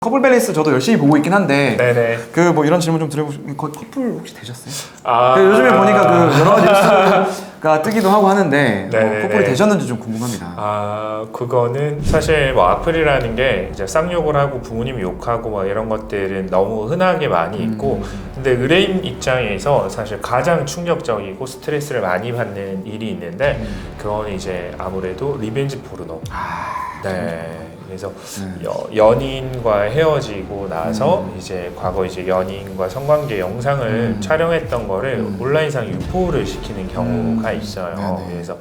커플 밸리스 저도 열심히 보고 있긴 한데 네네. 그 뭐 이런 질문 좀 드리고 싶은 커플 혹시 되셨어요? 아, 요즘에 보니까 그 여러 가지 뉴스가 뜨기도 하고 하는데 네네네. 커플이 되셨는지 좀 궁금합니다. 아, 그거는 사실 뭐 악플이라는 게 이제 쌍욕을 하고 부모님 욕하고 막 이런 것들은 너무 흔하게 많이 있고 근데 의뢰인 입장에서 사실 가장 충격적이고 스트레스를 많이 받는 일이 있는데 그건 이제 아무래도 리벤지 포르노. 네. 그래서 연인과 헤어지고 나서 이제 과거 이제 연인과 성관계 영상을 촬영했던 거를 온라인상 유포를 시키는 경우가 있어요. 네네. 그래서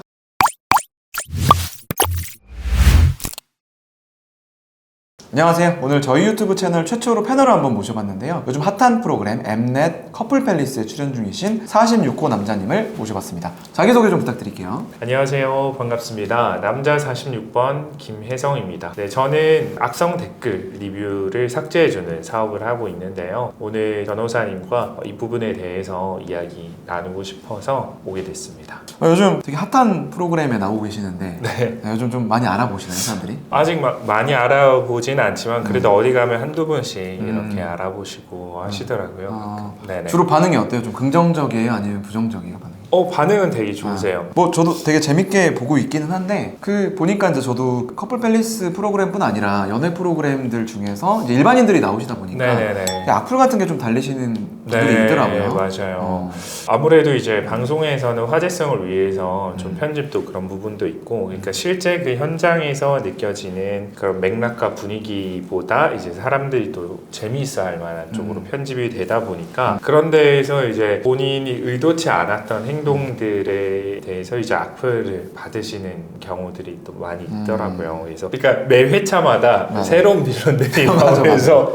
안녕하세요. 오늘 저희 유튜브 채널 최초로 패널을 한번 모셔봤는데요. 요즘 핫한 프로그램 엠넷 커플 팰리스에 출연 중이신 46호 남자님을 모셔봤습니다. 자기소개 좀 부탁드릴게요. 안녕하세요. 반갑습니다. 남자 46번 김혜성입니다. 네, 저는 악성 댓글 리뷰를 삭제해주는 사업을 하고 있는데요. 오늘 변호사님과 이 부분에 대해서 이야기 나누고 싶어서 오게 됐습니다. 요즘 되게 핫한 프로그램에 나오고 계시는데 네. 요즘 좀 많이 알아보시나요, 사람들이? 아직 많이 알아보진 않지만 그래도 어디 가면 한두 분씩 이렇게 알아보시고 하시더라고요. 네네. 주로 반응이 어때요? 좀 긍정적이에요? 아니면 부정적이에요, 반응이? 반응은 되게 좋으세요. 뭐 저도 되게 재밌게 보고 있기는 한데 그 보니까 이제 저도 커플 팰리스 프로그램뿐 아니라 연애 프로그램들 중에서 이제 일반인들이 나오시다 보니까 네네네. 악플 같은 게 좀 달리시는 분들이 있더라고요. 맞아요. 아무래도 이제 방송에서는 화제성을 위해서 좀 편집도 그런 부분도 있고, 그러니까 실제 그 현장에서 느껴지는 그런 맥락과 분위기보다 이제 사람들이 또 재미있어 할 만한 쪽으로 편집이 되다 보니까 그런 데에서 이제 본인이 의도치 않았던 행동들에 대해서 이제 악플을 받으시는 경우들이 또 많이 있더라고요. 그래서 그러니까 매 회차마다 맞아. 새로운 빌런들이 나오면서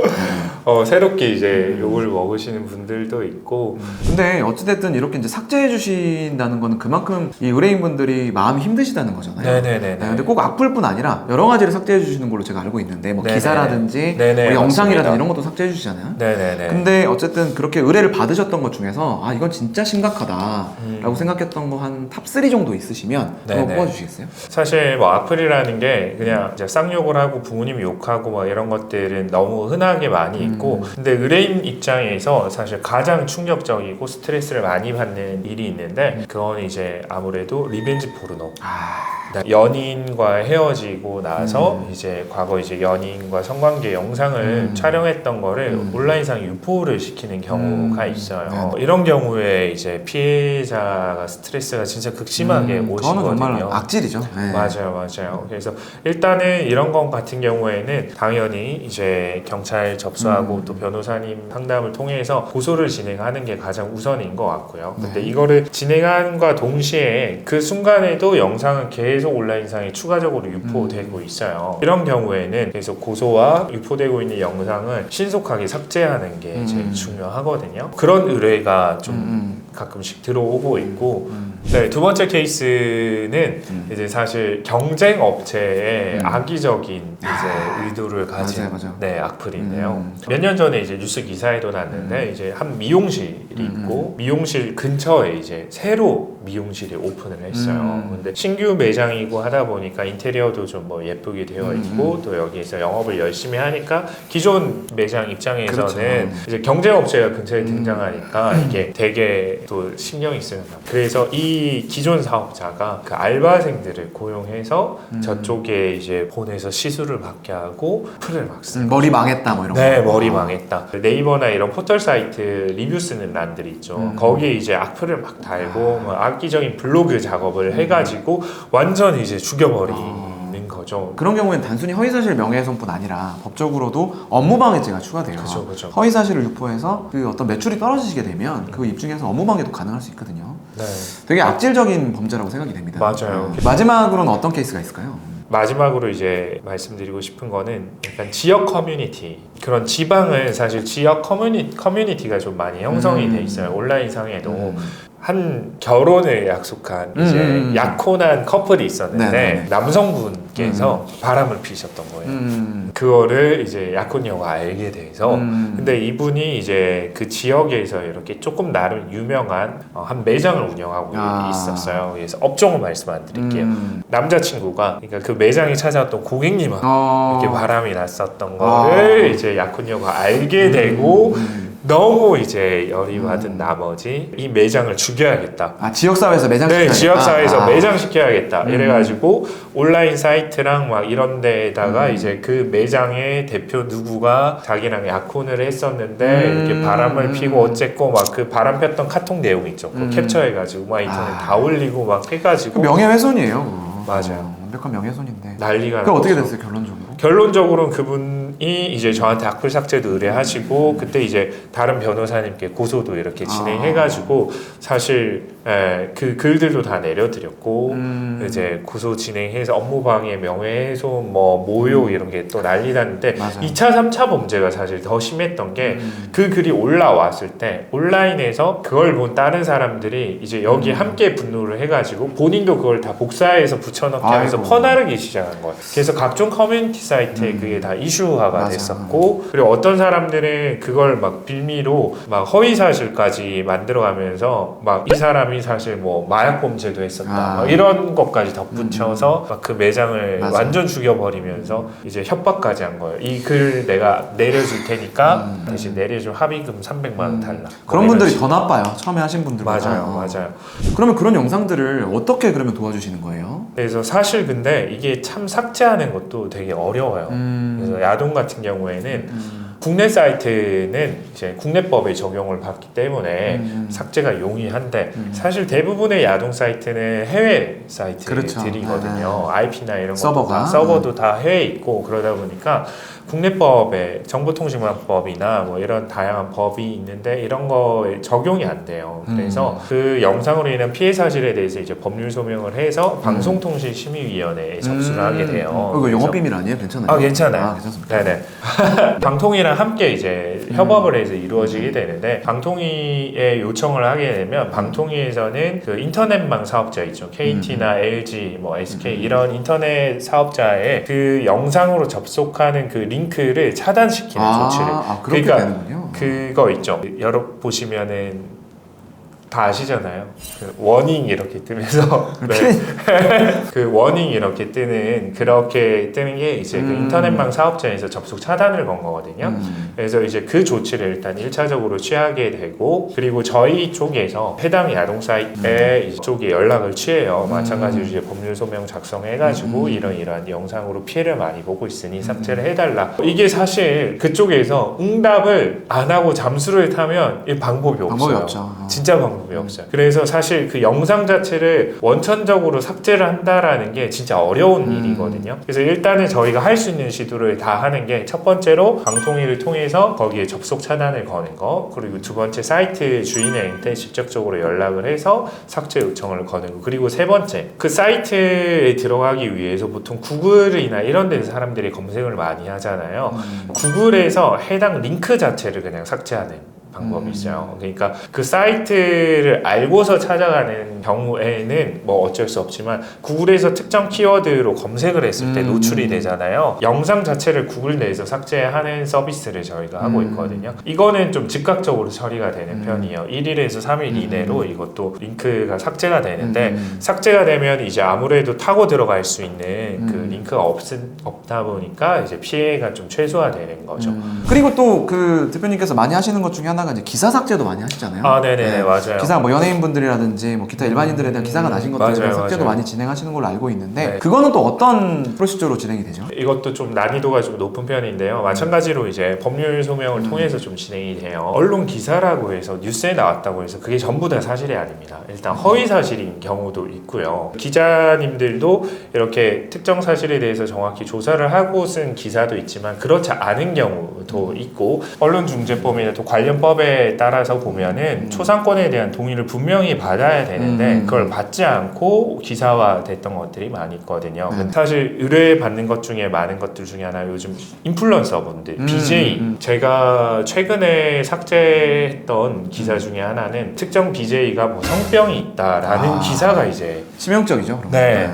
새롭게 이제 욕을 먹으시는 분들도 있고. 근데 어찌됐든 이렇게 이제 삭제해 주신다는 거는 그만큼 이 의뢰인분들이 마음이 힘드시다는 거잖아요. 네네네. 근데 꼭 악플뿐 아니라 여러 가지를 삭제해 주시는 걸로 제가 알고 있는데 뭐 네네. 기사라든지 네네, 뭐 영상이라든지 맞습니다. 이런 것도 삭제해 주시잖아요. 네네네. 근데 어쨌든 그렇게 의뢰를 받으셨던 것 중에서 아 이건 진짜 심각하다 라고 생각했던 거 한 탑3 정도 있으시면 한번 네네. 뽑아주시겠어요? 사실 뭐 악플이라는 게 그냥 이제 쌍욕을 하고 부모님 욕하고 막 이런 것들은 너무 흔하게 많이 있고 근데 의뢰인 입장에서 사실 가장 충격적이고 스트레스를 많이 받는 일이 있는데 그건 이제 아무래도 리벤지 포르노. 네, 연인과 헤어지고 나서 이제 과거 이제 연인과 성관계 영상을 촬영했던 거를 온라인상 유포를 시키는 경우가 있어요. 이런 경우에 이제 피해자가 스트레스가 진짜 극심하게 그거는 오시거든요. 정말 악질이죠. 네. 맞아요. 그래서 일단은 이런 것 같은 경우에는 당연히 이제 경찰 접수하고 또 변호사님 상담을 통해서 고소를 진행하는 게 가장 우선인 것 같고요. 근데 이거를 진행함과 동시에 그 순간에도 영상은 계속 온라인상에 추가적으로 유포되고 있어요. 이런 경우에는 계속 고소와 유포되고 있는 영상을 신속하게 삭제하는 게 제일 중요하거든요. 그런 의뢰가 좀 가끔씩 들어오고 있고 네, 두 번째 케이스는 이제 사실 경쟁 업체의 악의적인 이제 의도를 가진 맞아요. 네, 악플인데요. 몇 년 전에 이제 뉴스 기사에도 났는데 이제 한 미용실이 있고 미용실 근처에 이제 새로 미용실이 오픈을 했어요. 근데 신규 매장이고 하다 보니까 인테리어도 좀 뭐 예쁘게 되어 있고 또 여기에서 영업을 열심히 하니까 기존 매장 입장에서는 그렇죠. 이제 경쟁 업체가 근처에 등장하니까 이게 되게 또 신경이 쓰는 거예요. 그래서 이 기존 사업자가 그 알바생들을 고용해서 저쪽에 이제 보내서 시술을 받게 하고 풀을 막 쓰고 머리 망했다 뭐 이런 네, 거. 머리 망했다. 네이버나 이런 포털 사이트 리뷰 쓰는 란들이 있죠. 거기에 이제 악플을 막 달고 뭐 악의적인 블로그 작업을 해가지고 완전 이제 죽여버리는 거죠. 그런 경우에는 단순히 허위사실 명예훼손뿐 아니라 법적으로도 업무방해죄가 추가돼요. 그죠. 허위사실을 유포해서 그 어떤 매출이 떨어지게 되면 그 입증해서 업무방해도 가능할 수 있거든요. 네. 되게 악질적인 범죄라고 생각이 됩니다. 맞아요. 마지막으로는 어떤 케이스가 있을까요? 마지막으로 이제 말씀드리고 싶은 거는 약간 지역 커뮤니티 그런 지방은 사실 지역 커뮤니티가 좀 많이 형성이 돼 있어요. 온라인상에도 한 결혼을 약속한 이제 약혼한 커플이 있었는데 네네네. 남성분 분께서 바람을 피셨던 거예요. 그거를 이제 약혼녀가 알게 돼서 근데 이분이 이제 그 지역에서 이렇게 조금 나름 유명한 한 매장을 운영하고 있었어요. 그래서 업종은 말씀 안 드릴게요. 남자친구가 그러니까 그 매장에 찾아왔던 고객님한테 이렇게 바람이 났었던 거를 이제 약혼녀가 알게 되고 너무 이제 열이 받은 나머지 이 매장을 죽여야겠다. 지역사회에서 매장 시켜야겠다. 네, 지역사회에서 매장 시켜야겠다. 이래가지고 온라인 사이트랑 막 이런 데에다가 이제 그 매장의 대표 누구가 자기랑 약혼을 했었는데 이렇게 바람을 피고 어쨌고 막 그 바람 폈던 카톡 내용 있죠. 그거 캡처해가지고 막 인터넷 다 올리고 막 해가지고 명예훼손이에요. 맞아요. 완벽한 명예훼손인데. 난리가 그 어떻게 났죠. 됐어요, 결론적으로? 결론적으로는 그분이 이제 저한테 악플 삭제도 의뢰하시고 그때 이제 다른 변호사님께 고소도 이렇게 진행해가지고 사실 그 글들도 다 내려드렸고 이제 고소 진행해서 업무방해, 명예훼손, 뭐 모욕 이런 게 또 난리 났는데 2차, 3차 범죄가 사실 더 심했던 게 그 글이 올라왔을 때 온라인에서 그걸 본 다른 사람들이 이제 여기에 함께 분노를 해가지고 본인도 그걸 다 복사해서 붙여넣기 하면서 퍼나르기 시작한 거예요. 그래서 각종 커뮤니티 사이트에 그게 다 이슈화가 됐었고 그리고 어떤 사람들은 그걸 막 빌미로 막 허위 사실까지 만들어가면서 막 이 사람이 사실 뭐 마약 범죄도 했었다 막 이런 것까지 덧붙여서 막 그 매장을 완전 죽여버리면서 이제 협박까지 한 거예요. 이 글 내가 내려줄 테니까 대신 내려줄 합의금 300만 원 달라. 그런 분들이 더 나빠요. 처음에 하신 분들보다. 맞아요. 그러면 그런 영상들을 어떻게 그러면 도와주시는 거예요? 그래서 사실 근데 이게 참 삭제하는 것도 되게 어려워요. 그래서 야동 같은 경우에는 국내 사이트는 이제 국내법에 적용을 받기 때문에 삭제가 용이한데 사실 대부분의 야동 사이트는 해외 사이트들이거든요. IP나 이런 서버도 다 해외에 있고 그러다 보니까 국내법에 정보통신망법이나 뭐 이런 다양한 법이 있는데 이런 거에 적용이 안 돼요. 그래서 그 영상으로 인한 피해 사실에 대해서 이제 법률 소명을 해서 방송통신심의위원회에 접수를 하게 돼요. 이거 영업비밀 아니에요? 괜찮아요? 괜찮아요. 괜찮습니다. 네네. 방통위랑 함께 이제 협업을 해서 이루어지게 되는데 방통위에 요청을 하게 되면 방통위에서는 그 인터넷망 사업자 있죠. KT나 LG, 뭐 SK 이런 인터넷 사업자의 그 영상으로 접속하는 그 링크를 차단시키는 조치를. 그렇게 되는군요. 그거 있죠. 여러 보시면은 다 아시잖아요. 그 워닝 이렇게 뜨면서 그 워닝 이렇게 그렇게 뜨는 게 이제 그 인터넷망 사업자에서 접속 차단을 건 거거든요. 그래서 이제 그 조치를 일단 1차적으로 취하게 되고 그리고 저희 쪽에서 해당 야동 사이트에 이쪽에 연락을 취해요. 마찬가지로 이제 법률 소명 작성해가지고 이러한 영상으로 피해를 많이 보고 있으니 삭제를 해달라. 이게 사실 그쪽에서 응답을 안 하고 잠수를 타면 이 방법이 없어요. 진짜 방법이 없어요. 그래서 사실 그 영상 자체를 원천적으로 삭제를 한다라는 게 진짜 어려운 일이거든요. 그래서 일단은 저희가 할 수 있는 시도를 다 하는 게 첫 번째로 방통위를 통해서 거기에 접속 차단을 거는 거, 그리고 두 번째 사이트 주인한테 직접적으로 연락을 해서 삭제 요청을 거는 거, 그리고 세 번째 그 사이트에 들어가기 위해서 보통 구글이나 이런 데서 사람들이 검색을 많이 하잖아요. 구글에서 해당 링크 자체를 그냥 삭제하는 방법이 있어요. 그러니까 그 사이트를 알고서 찾아가는 경우에는 뭐 어쩔 수 없지만 구글에서 특정 키워드로 검색을 했을 때 노출이 되잖아요. 영상 자체를 구글 내에서 삭제하는 서비스를 저희가 하고 있거든요. 이거는 좀 즉각적으로 처리가 되는 편이에요. 1일에서 3일 이내로 이것도 링크가 삭제가 되는데 삭제가 되면 이제 아무래도 타고 들어갈 수 있는 그 링크가 없다 보니까 이제 피해가 좀 최소화되는 거죠. 그리고 또 그 대표님께서 많이 하시는 것 중에 하나가 이제 기사 삭제도 많이 하시잖아요. 네네, 맞아요. 기사 뭐 연예인분들이라든지 뭐 기타 일반인들에 대한 기사가 나신 것들에 삭제도 많이 진행하시는 걸로 알고 있는데 그거는 또 어떤 프로시저로 진행이 되죠? 이것도 좀 난이도가 좀 높은 편인데요. 마찬가지로 이제 법률 소명을 통해서 좀 진행이 돼요. 언론 기사라고 해서 뉴스에 나왔다고 해서 그게 전부 다 사실이 아닙니다. 일단 허위 사실인 경우도 있고요. 기자님들도 이렇게 특정 사실에 대해서 정확히 조사를 하고 쓴 기사도 있지만 그렇지 않은 경우도 있고 언론중재법이나 또 관련 법에 따라서 보면은 초상권에 대한 동의를 분명히 받아야 되는데 그걸 받지 않고 기사화됐던 것들이 많이 있거든요. 사실 의뢰받는 것 중에 많은 것들 중에 하나 요즘 인플루언서분들, BJ 제가 최근에 삭제했던 기사 중에 하나는 특정 BJ가 뭐 성병이 있다라는 기사가 이제 치명적이죠. 그러면. 네.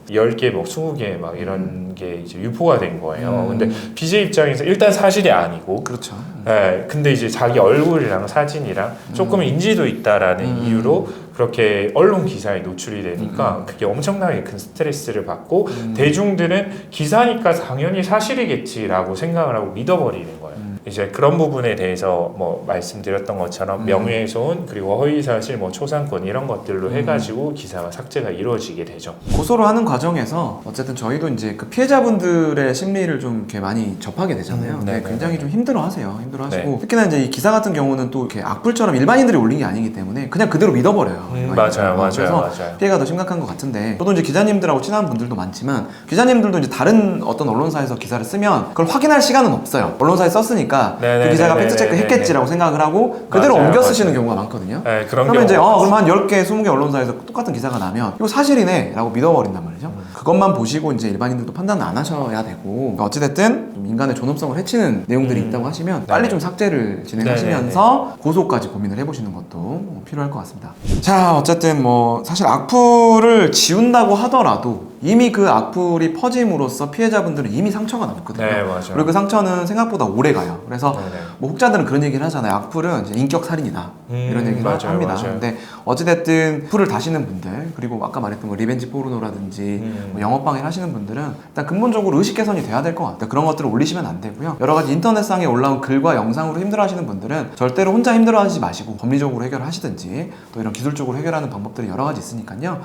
10개, 뭐 20개 막 이런 게 이제 유포가 된 거예요. 근데 BJ 입장에서 일단 사실이 아니고, 그렇죠. 네, 근데 이제 자기 얼굴이랑 사진이랑 조금 인지도 있다라는 이유로 그렇게 언론 기사에 노출이 되니까 그게 엄청나게 큰 스트레스를 받고 대중들은 기사니까 당연히 사실이겠지라고 생각을 하고 믿어버리는 거예요. 이제 그런 부분에 대해서 뭐 말씀드렸던 것처럼 명예훼손 그리고 허위사실 뭐 초상권 이런 것들로 해가지고 기사가 삭제가 이루어지게 되죠. 고소를 하는 과정에서 어쨌든 저희도 이제 그 피해자분들의 심리를 좀 이렇게 많이 접하게 되잖아요. 네, 근데 굉장히 좀 힘들어하세요. 힘들어하시고 네. 특히나 이제 이 기사 같은 경우는 또 이렇게 악플처럼 일반인들이 올린 게 아니기 때문에 그냥 그대로 믿어버려요. 맞아요. 그래서 피해가 더 심각한 것 같은데 저도 이제 기자님들하고 친한 분들도 많지만 기자님들도 이제 다른 어떤 언론사에서 기사를 쓰면 그걸 확인할 시간은 없어요. 언론사에 썼으니까 그 기자가 팩트체크 했겠지라고 생각을 하고 그대로 옮겨 쓰시는 경우가 많거든요. 네, 그런 그러면 이제 경우가 그럼 한 10개, 20개 언론사에서 똑같은 기사가 나면 이거 사실이네 라고 믿어버린단 말이죠. 그것만 보시고 이제 일반인들도 판단을 안 하셔야 되고 그러니까 어찌됐든 좀 인간의 존엄성을 해치는 내용들이 있다고 하시면 빨리 좀 삭제를 진행하시면서 고소까지 고민을 해보시는 것도 필요할 것 같습니다. 자, 어쨌든 뭐 사실 악플을 지운다고 하더라도 이미 그 악플이 퍼짐으로써 피해자분들은 이미 상처가 남거든요. 네, 맞아요. 그리고 그 상처는 생각보다 오래 가요. 그래서 네네. 뭐 혹자들은 그런 얘기를 하잖아요. 악플은 이제 인격 살인이다. 이런 얘기를 맞아요, 합니다. 맞아요. 근데 어찌됐든 악플을 다시는 분들 그리고 아까 말했던 뭐 리벤지 포르노라든지 뭐 영업방해를 하시는 분들은 일단 근본적으로 의식 개선이 돼야 될 것 같아요. 그런 것들을 올리시면 안 되고요. 여러 가지 인터넷상에 올라온 글과 영상으로 힘들어하시는 분들은 절대로 혼자 힘들어하지 마시고 법리적으로 해결하시든지 또 이런 기술적으로 해결하는 방법들이 여러 가지 있으니까요.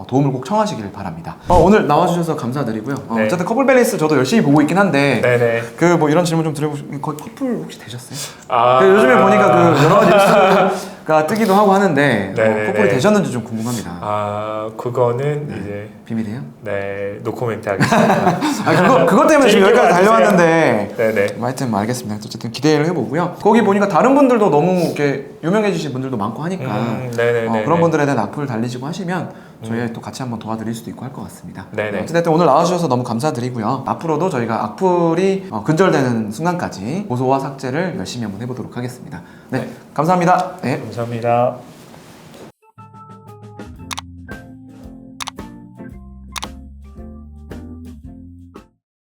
도움을 꼭 청하시길 바랍니다. 오늘 나와주셔서 감사드리고요. 네. 어쨌든 커플 밸런스 저도 열심히 보고 있긴 한데 네네. 그 뭐 이런 질문 좀 드려보시고 거의 커플 혹시 되셨어요? 아, 요즘에 보니까 그 여러 가지 뉴스가 뜨기도 하고 하는데 네네네. 커플이 되셨는지 좀 궁금합니다. 아, 그거는 이제 비밀이에요? 네, 노코멘트 하겠습니다. 그것 때문에 지금 재밌게 여기까지 봐주세요. 달려왔는데 네네. 하여튼 뭐 알겠습니다. 어쨌든 기대를 해보고요. 거기 보니까 다른 분들도 너무 이렇게 유명해지신 분들도 많고 하니까 네네네. 그런 분들에 대한 악플 달리시고 하시면 저희 또 같이 한번 도와드릴 수도 있고 할 것 같습니다. 네네. 어쨌든 오늘 나와주셔서 너무 감사드리고요. 앞으로도 저희가 악플이 근절되는 순간까지 고소와 삭제를 열심히 한번 해보도록 하겠습니다. 네, 감사합니다. 네. 감사합니다.